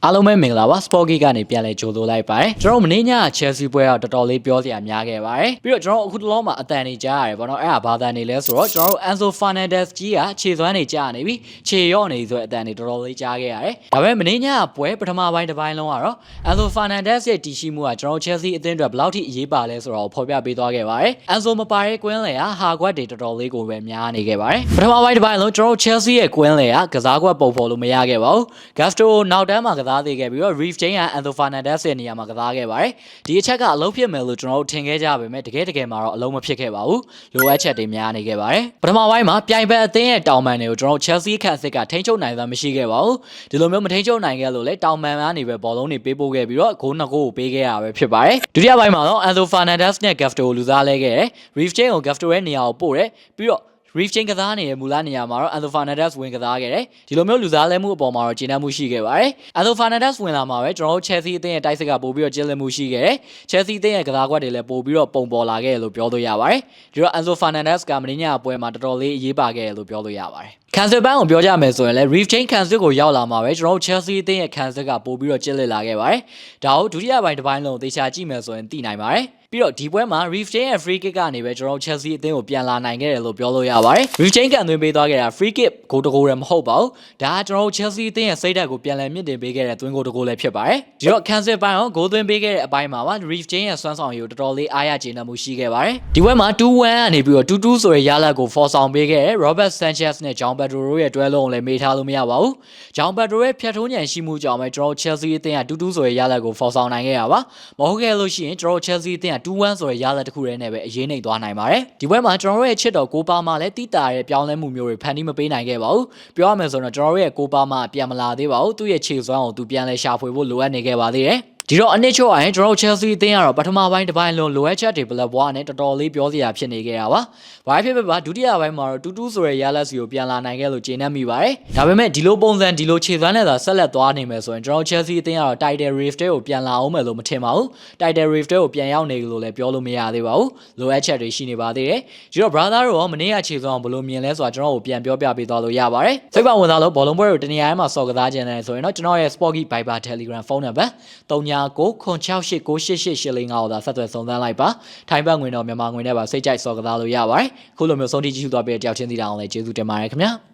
အားလုံးပဲမင်္ဂလာပါ Sport Geek ကနေပြန်လဲကြိုဆိုလိုက်ပါတယ်ကျွန်တော်မင်းည Chelsea ပွဲတော့တော်တော်လေးပြောစရာများခဲ့ပါတယ်ပြီးတော့ကျွန်တော်အခုတလောမှာအတန်နေကြားရတယ်ဗောနော်အဲ့ဒါဘာတန်နေလဲဆိုတော့ကျွန်တော်တို့ Enzo Fernandez ကြီးကခြေစွမ်းနေကြားနေပြီခြေရော့နေဆိုတဲ့အတန်နေတော်တော်လေးကြားခဲ့ရတယ်ဒါပေမဲ့မင်းညပွဲပထမပိုင်းတစ်ပိုင်းလုံးကတော့ Enzo Fernandez ရဲ့တီရှိမှုကကျွန်တော် Chelsea အသင်းအတွက်ဘယ်လောက်ထိအရေးပါလဲဆိုတော့ဖော်ပြပေးသွားခဲ့ပါတယ် Enzo မပါတဲ့ကွင်းလေကဟာကွက်တွေတော်တော်လေးကိုပဲများနေခဲ့ပါတယ်ပထမပိုင်းတစ်ပိုင်းလုံးကျွန်တော် Chelsea ရဲ့ကွင်းလေကစားကွက်ပုံဖော်လို့မရခဲ့ပါဘူး Gusto နောက်တန်းမှာကစားသေးခဲ့ပြီးတော့ Reece James က Enzo Fernandez ရဲ့နေရာမှာကစားခဲ့ပါတယ်ဒီအချက်ကအလုံးဖြစ်မယ်လို့ကျွန်တော်တို့ထင်ခဲ့ကြပါပဲတကယ်မှာတော့အလုံးမဖြစ်ခဲ့ပါဘူးလိုအပ်ချက်တွေများနေခဲ့ပါတယ်ပထမပိုင်းမှာပြိုင်ဘက်အသင်းရဲ့တောင်ပန်တွေကိုကျွန်တော် Chelsea ခန့်စစ်ကထိန်းချုပ်နိုင်တာမရှိခဲ့ပါဘူးဒီလိုမျိုးမထိန်းချုပ်နိုင်ခဲ့လို့လေတောင်ပန်ကနေပဲဘောလုံးတွေပေးပို့ခဲ့ပြီးတော့ဂိုး2ဂိုးကိုပေးခဲ့ရပဲဖြစ်ပါတယ်ဒုတိယပိုင်းမှာတော့ Enzo Fernandez နဲ့ Gusto ကိုလူစားလဲခဲ့တယ် Reece James ကို Gusto ရဲ့နေရာကိုပို့တယ်ပြီးတော့Reece James ကစားနေတဲ့မူလနေရာမှာတော့ Enzo Fernandez ဝင်ကစားခဲ့တယ်ဒီလိုမျိုးလူစားလဲမှုအပေါ်မှာတော့ကျေနပ်မှုရှိခဲ့ပါတယ် Enzo Fernandez ဝင်လာမှာပဲကျွန်တော်တို့ Chelsea အသင်းရဲ့တိုက်စစ်ကပို့ပြီးတော့ကျင်းလည်မှုရှိခဲ့တယ် Chelsea အသင်းရဲ့ကစားကွက်တွေလည်းပို့ပြီးတော့ပုံပေါ်လာခဲ့တယ်လို့ပြောလို့ရပါတယ်ဒီတော့ Enzo Fernandez ကမင်းညပွဲမှာတော်တော်လေးအရေးပါခဲ့တယ်လို့ပြောလို့ရပါတယ်ခံစစ်ပန်းကိုပြောကြမယ်ဆိုရင်လည်း Reece James ခံစစ်ကိုရောက်လာမှာပဲကျွန်တော်တို့ Chelsea အသင်းရဲ့ခံစစ်ကပို့ပြီးတော့ကျင်းလည်လာခဲ့ပါတယ်ဒါကိုဒုတိယပိုင်းတစ်ပိုင်းလုံးသေချာကြည့်မယ်ဆိုရင်သိနိုင်ပါတယ်ပြီးတော့ဒီပွဲမှာ Reece James ရဲ့ free kick ကနေပဲကျွန်တော် Chelsea အသင်းကိုပြန်လာနိုင်ခဲ့တယ်လို့ပြောလို့ရပါတယ် Reece James ကန်သွင်းပေးသွားခဲ့တာ free kick ဂိုးတကိုယ်လည်းမဟုတ်ပါဘူးဒါကကျွန်တော် Chelsea အသင်းရဲ့စိတ်ဓာတ်ကိုပြန်လည်မြင့်တင်ပေးခဲ့တဲ့သွင်းဂိုးတကိုယ်လည်းဖြစ်ပါတယ်ဒီတော့ခံစစ်ပိုင်းကိုဂိုးသွင်းပေးခဲ့တဲ့အပိုင်းမှာပါ Reece James ရဲ့စွမ်းဆောင်ရည်ကိုတော်တော်လေးအားရကျေနပ်မှုရှိခဲ့ပါတယ်ဒီပွဲမှာ 2-1 ကနေပြီးတော့ 2-2 ဆိုတဲ့ရလဒ်ကိုဖော်ဆောင်ပေးခဲ့တဲ့ Robert Sanchez နဲ့ João Pedro တို့ရဲ့တွဲလုံးကိုလည်းမေ့ထားလို့မရပါဘူး João Pedro ရဲ့ဖြတ်ထိုးညံရှိမှုကြောင့်ပဲကျွန်တော် Chelsea အသင်းက 2-2 ဆိုတဲ့ရလဒ်ကိုဖော်ဆောင်နိုင်ခဲ့ရပါမဟုတ်ခဲ့လို့ရှိရင်ကျွန်တော် Chelsea အသင်းက 2-1 ဆိုတဲ့ရလဒ်တစ်ခုတည်းနဲ့ပဲအရေးနှိမ်သွားနိုင်ပါတယ်ဒီပွဲမှာကျွန်တော်တို့ရဲ့ချစ်တော်ကိုပါမှာလည်းတိတာရဲ့ပြောင်းလဲမှုမျိုးတွေဖန်တီးမပေးနိုင်ခဲ့ပါဘူးပြောရမယ်ဆိုတော့ကျွန်တော်တို့ရဲ့ကိုပါမှာပြန်မလာသေးပါဘူးသူ့ရဲ့ခြေစွမ်းကိုသူပြန်လဲရှာဖွေဖို့လိုအပ်နေခဲ့ပါသေးတယ်ဒီတော့အနစ်ချို့အရင်ကျွန်တော် Chelsea အသင်းကတော့ပထမပိုင်းတစ်ပိုင်းလုံးလိုအပ်ချက်တွေဘလက်ဘွားနဲ့တော်တော်လေးပြောစရာဖြစ်နေခဲ့တာပါ။ဘာဖြစ်ဖြစ်ပါဒုတိယပိုင်းမှာတော့2-2ဆိုတဲ့ရလဒ်စီကိုပြန်လာနိုင်ခဲ့လို့ကျေနပ်မိပါတယ်။ဒါပေမဲ့ဒီလိုပုံစံဒီလိုခြေစွမ်းနဲ့သာဆက်လက်သွားနေမယ်ဆိုရင်ကျွန်တော် Chelsea အသင်းကတော့ Title Race ကိုပြန်လာအောင်မယ်လို့မထင်ပါဘူး။ Title Race ကိုပြန်ရောက်နေလို့လည်းပြောလို့မရသေးပါဘူး။လိုအပ်ချက်တွေရှိနေပါသေးတယ်။ဒီတော့ brother တို့ရောမနေ့ကခြေစွမ်းကိုဘယ်လိုမြင်လဲဆိုတာကျွန်တော်ကိုပြန်ပြောပြပေးသွားလို့ရပါတယ်။စိတ်ပါဝင်စားလို့ဘောလုံးပွဲကိုတနေရာမှာစော်ကစားခြင်းနဲ့ဆိုရင်တော့ကျွန်တော်ရဲ့ Sport Geek Viber Telegram ဖုန်းနံပါတ်399668988845ကိုသာဆက်သွယ်စုံစမ်းလိုက်ပါထိုင်းဘတ်ငွေတော့မြန်မာငွေနဲ့ပါစိတ်ကြိုက်စော်ကစားလို့ရပါတယ်ခုလိုမျိုးဆုံးဖြတ်ကြည့်ရှုသွားပြီးတဲ့တယောက်ချင်းစီတောင်းလည်းကျေးဇူးတင်ပါတယ်ခင်ဗျာ